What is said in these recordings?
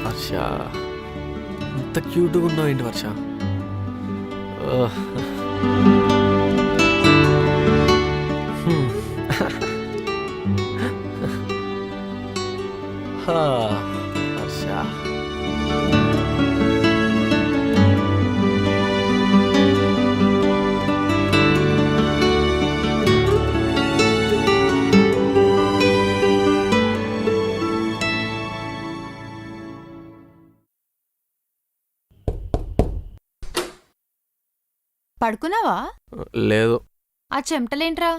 వర్ష అంత క్యూట్గా ఉన్నావు ఏంటి వర్ష? వర్ష పడుకున్నావా? లేదు. ఆ చెమటలేంట్రా?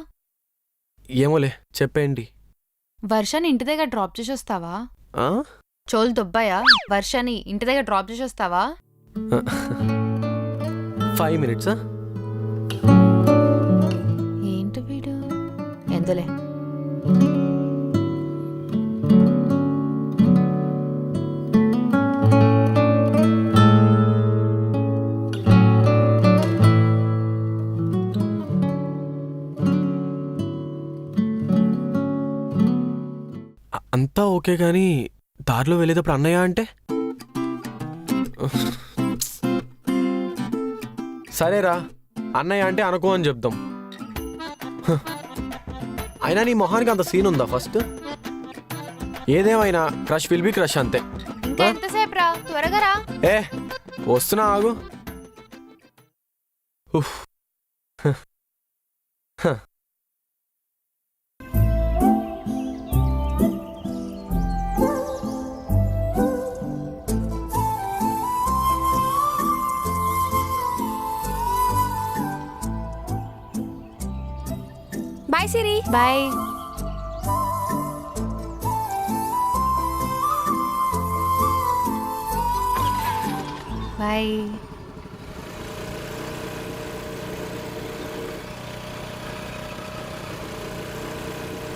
ఏమోలే, చెప్పేంటి? వర్షాన్ని ఇంటి దగ్గర డ్రాప్ చేసి వస్తావా? చోలు దుబ్బాయా? వర్షాన్ని ఇంటి దగ్గర డ్రాప్ చేసి వస్తావా? 5 minutes. ఏంటి వీడు? ఎందులే. అంతా ఓకే కానీ దారిలో వెళ్ళేటప్పుడు అన్నయ్య అంటే సరేరా, అన్నయ్య అంటే అనుకో అని చెప్దాం. అయినా నీ మొహానికి అంత సీన్ ఉందా? ఫస్ట్ ఏదేమైనా క్రష్ విల్ బి క్రష్ అంతే. ఎంతసేపు రా, త్వరగా రా. ఏ వస్తున్నా, ఆగు. Bye Siri. Bye. Bye.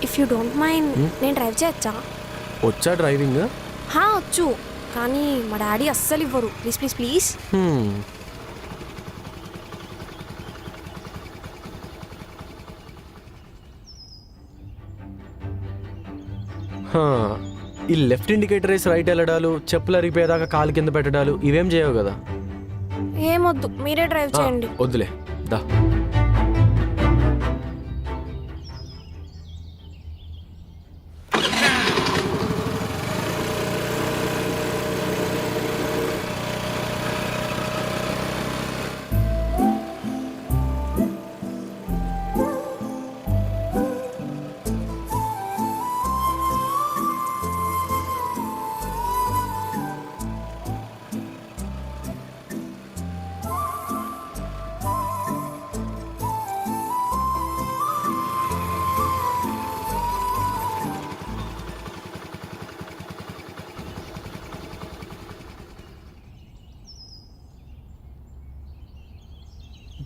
If you don't mind నేను డ్రైవ్ చేయొచ్చా? వచ్చా డ్రైవింగ్? వచ్చు, కానీ మా డాడీ అస్సలు ఇవ్వరు. Please please please. ఈ లెఫ్ట్ ఇండికేటర్ వేసి రైట్ వెళ్ళడాలు, చెప్పులు అరిగిపోయేదాకా కాలు కింద పెట్టడాలు ఇవేం చేయవు కదా? ఏమొద్దు, మీరే డ్రైవ్ చేయండి. వద్దులే, దా.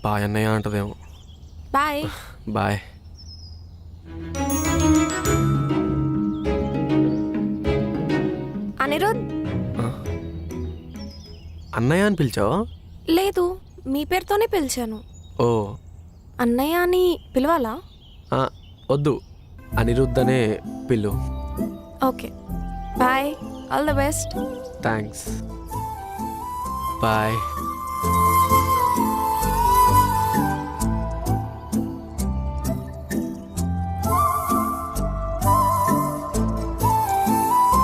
బాయ్ అన్నయ్య అంటదేమో. బాయ్. బాయ్. అనిరుద్. అన్నయ్య అని పిలిచావా? లేదు, మీ పేరుతోనే పిలిచాను. ఓ, అన్నయ్య అని పిలవాలా? వద్దు, అనిరుద్ధ్ అనే పిల్లు. Okay, bye. All the best. Thanks. Bye.